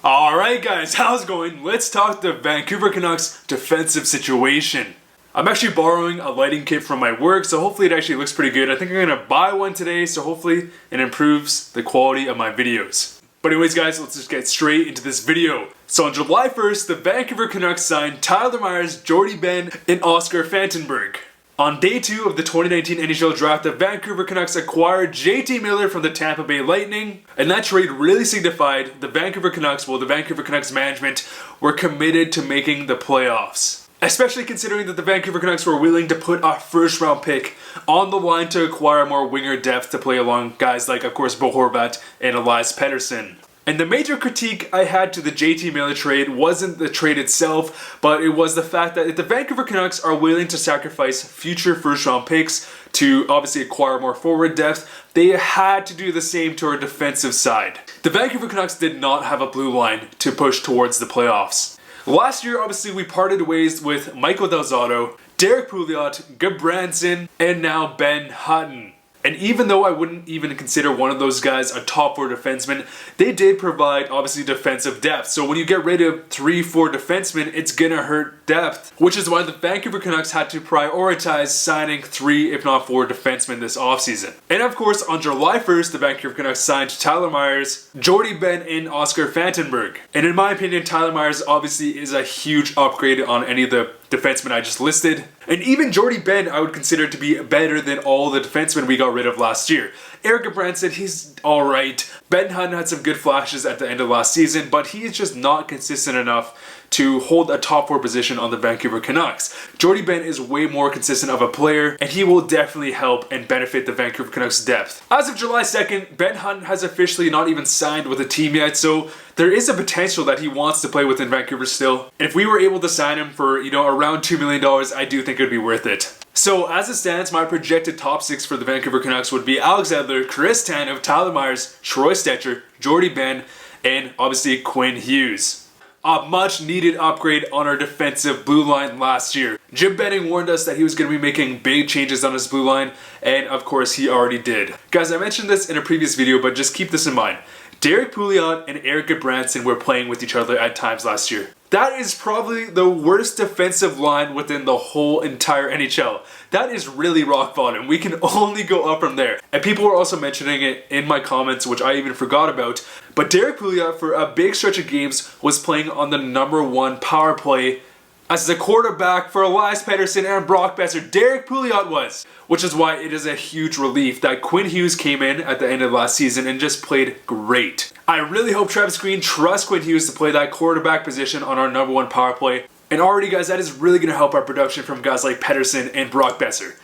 Alright guys, how's it going? Let's talk the Vancouver Canucks defensive situation. I'm actually borrowing a lighting kit from my work, so hopefully it actually looks pretty good. I think I'm going to buy one today, so hopefully it improves the quality of my videos. But anyways guys, let's just get straight into this video. So on July 1st, the Vancouver Canucks signed Tyler Myers, Jordie, Benn, and Oscar Fantenberg. On day 2 of the 2019 NHL draft, the Vancouver Canucks acquired JT Miller from the Tampa Bay Lightning, and that trade really signified the Vancouver Canucks management were committed to making the playoffs. Especially considering that the Vancouver Canucks were willing to put a first round pick on the line to acquire more winger depth to play along guys like, of course, Bo Horvat and Elias Pettersson. And the major critique I had to the JT Miller trade wasn't the trade itself, but it was the fact that if the Vancouver Canucks are willing to sacrifice future first round picks to obviously acquire more forward depth, they had to do the same to our defensive side. The Vancouver Canucks did not have a blue line to push towards the playoffs. Last year, obviously, we parted ways with Michael Del Zotto, Derek Pouliot, Gudbranson, and now Ben Hutton. And even though I wouldn't even consider one of those guys a top 4 defenseman, they did provide, obviously, defensive depth. So when you get rid of 3-4 defensemen, it's gonna hurt depth. Which is why the Vancouver Canucks had to prioritize signing 3, if not 4 defensemen this offseason. And of course, on July 1st, the Vancouver Canucks signed Tyler Myers, Jordie, Benn, and Oscar Fantenberg. And in my opinion, Tyler Myers obviously is a huge upgrade on any of the defensemen I just listed. And even Jordie Benn I would consider to be better than all the defensemen we got rid of last year. Erik Gudbranson, he's alright. Ben Hutton had some good flashes at the end of last season, but he is just not consistent enough to hold a top 4 position on the Vancouver Canucks. Jordie Benn is way more consistent of a player, and he will definitely help and benefit the Vancouver Canucks' depth. As of July 2nd, Ben Hutton has officially not even signed with a team yet, so there is a potential that he wants to play within Vancouver still. And if we were able to sign him for, around $2 million, I do think it would be worth it. So as it stands, my projected top 6 for the Vancouver Canucks would be Alex Edler, Chris Tanev, Tyler Myers, Troy Stecher, Jordie Benn, and obviously Quinn Hughes. A much needed upgrade on our defensive blue line last year. Jim Benning warned us that he was going to be making big changes on his blue line, and of course he already did. Guys, I mentioned this in a previous video, but just keep this in mind. Derek Pouliot and Erik Gudbranson were playing with each other at times last year. That is probably the worst defensive line within the whole entire NHL. That is really rock bottom. We can only go up from there. And people were also mentioning it in my comments, which I even forgot about. But Derek Pouliot, for a big stretch of games, was playing on the #1 power play as the quarterback for Elias Pettersson and Brock Besser. Derek Pouliot was. Which is why it is a huge relief that Quinn Hughes came in at the end of last season and just played great. I really hope Travis Green trusts Quinn Hughes to play that quarterback position on our #1 power play. And already guys, that is really going to help our production from guys like Pettersson and Brock Besser.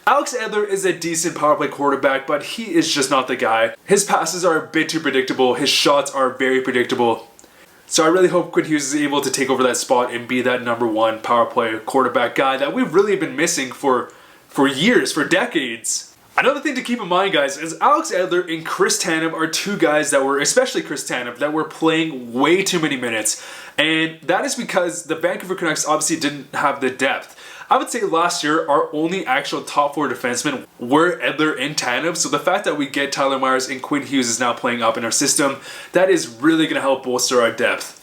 Alex Edler is a decent power play quarterback, but he is just not the guy. His passes are a bit too predictable, his shots are very predictable. So I really hope Quinn Hughes is able to take over that spot and be that #1 power play quarterback guy that we've really been missing for years, for decades. Another thing to keep in mind, guys, is Alex Edler and Chris Tanev are 2 guys that were, especially Chris Tanev, that were playing way too many minutes. And that is because the Vancouver Canucks obviously didn't have the depth. I would say last year, our only actual top 4 defensemen were Edler and Tanev, so the fact that we get Tyler Myers and Quinn Hughes is now playing up in our system, that is really going to help bolster our depth.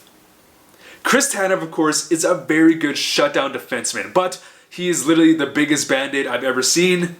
Chris Tanev, of course, is a very good shutdown defenseman, but he is literally the biggest band-aid I've ever seen.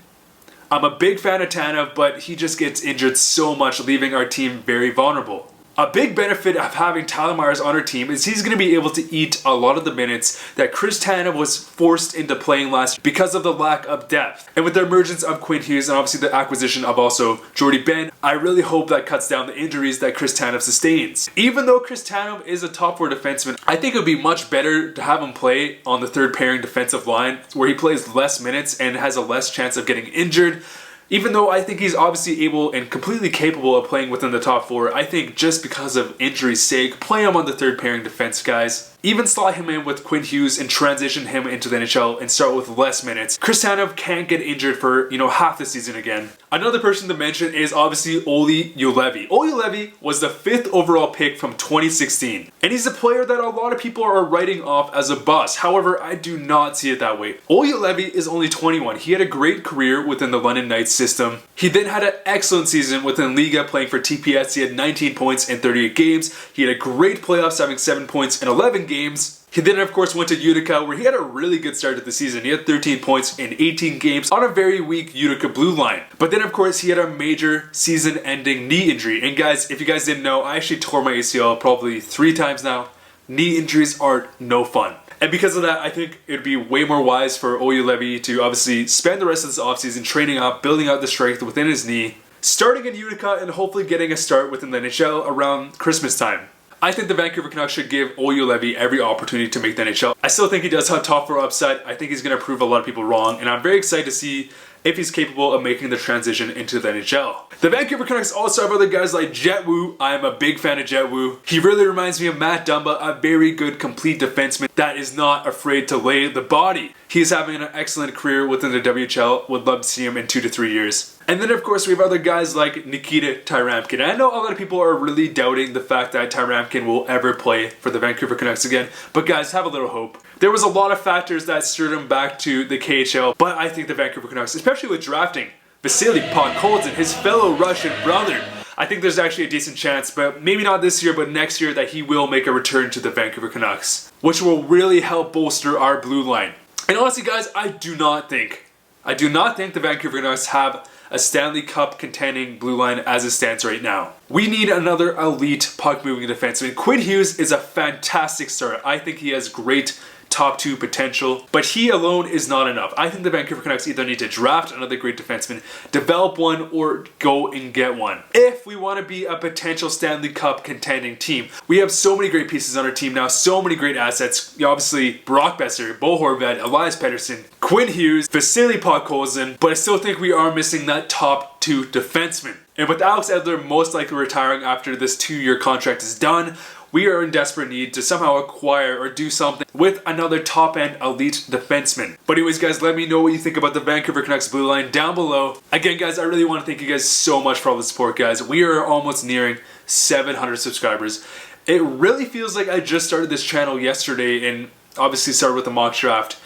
I'm a big fan of Tanev, but he just gets injured so much, leaving our team very vulnerable. A big benefit of having Tyler Myers on our team is he's going to be able to eat a lot of the minutes that Chris Tanev was forced into playing last year because of the lack of depth. And with the emergence of Quinn Hughes and obviously the acquisition of also Jordie Benn, I really hope that cuts down the injuries that Chris Tanev sustains. Even though Chris Tanev is a top 4 defenseman, I think it would be much better to have him play on the 3rd pairing defensive line where he plays less minutes and has a less chance of getting injured. Even though I think he's obviously able and completely capable of playing within the top 4, I think just because of injury's sake, play him on the 3rd pairing defense, guys. even slot him in with Quinn Hughes and transition him into the NHL and start with less minutes. Kristanov can't get injured for, half the season again. Another person to mention is obviously Olli Juolevi. Olli Juolevi was the 5th overall pick from 2016. And he's a player that a lot of people are writing off as a bust. However, I do not see it that way. Olli Juolevi is only 21. He had a great career within the London Knights system. He then had an excellent season within Liga playing for TPS. He had 19 points in 38 games. He had a great playoffs having 7 points in 11 games. He then of course went to Utica where he had a really good start to the season. He had 13 points in 18 games on a very weak Utica blue line. But then of course he had a major season-ending knee injury. And guys, if you guys didn't know, I actually tore my ACL probably 3 times now. Knee injuries are no fun. And because of that, I think it'd be way more wise for Olli Juolevi to obviously spend the rest of this offseason training up, building out the strength within his knee, starting in Utica and hopefully getting a start within the NHL around Christmas time. I think the Vancouver Canucks should give Olli Juolevi every opportunity to make the NHL. I still think he does have top 4 upside. I think he's going to prove a lot of people wrong, and I'm very excited to see if he's capable of making the transition into the NHL. The Vancouver Canucks also have other guys like Jet Wu. I am a big fan of Jet Wu. He really reminds me of Matt Dumba, a very good complete defenseman that is not afraid to lay the body. He is having an excellent career within the WHL. Would love to see him in 2 to 3 years. And then of course we have other guys like Nikita Tyramkin. I know a lot of people are really doubting the fact that Tyramkin will ever play for the Vancouver Canucks again, but guys, have a little hope. There was a lot of factors that stirred him back to the KHL, but I think the Vancouver Canucks, especially with drafting Vasily Podkolzin, his fellow Russian brother, I think there's actually a decent chance, but maybe not this year, but next year, that he will make a return to the Vancouver Canucks, which will really help bolster our blue line. And honestly guys, I do not think the Vancouver Canucks have a Stanley Cup contending blue line as it stands right now. We need another elite puck-moving defenseman. Quinn Hughes is a fantastic starter. I think he has great top 2 potential, but he alone is not enough. I think the Vancouver Canucks either need to draft another great defenseman, develop one, or go and get one. If we want to be a potential Stanley Cup contending team, we have so many great pieces on our team now, so many great assets. Obviously, Brock Besser, Bo Horvat, Elias Pettersson, Quinn Hughes, Vasily Podkolzin, but I still think we are missing that top 2 defenseman. And with Alex Edler most likely retiring after this 2-year contract is done, we are in desperate need to somehow acquire or do something with another top-end elite defenseman. But anyways guys, let me know what you think about the Vancouver Canucks blue line down below. Again guys, I really want to thank you guys so much for all the support guys. We are almost nearing 700 subscribers. It really feels like I just started this channel yesterday and obviously started with the mock draft.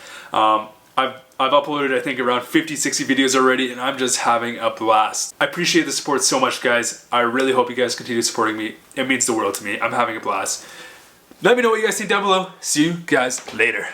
I've uploaded I think around 50-60 videos already and I'm just having a blast. I appreciate the support so much guys. I really hope you guys continue supporting me. It means the world to me. I'm having a blast. Let me know what you guys think down below. See you guys later.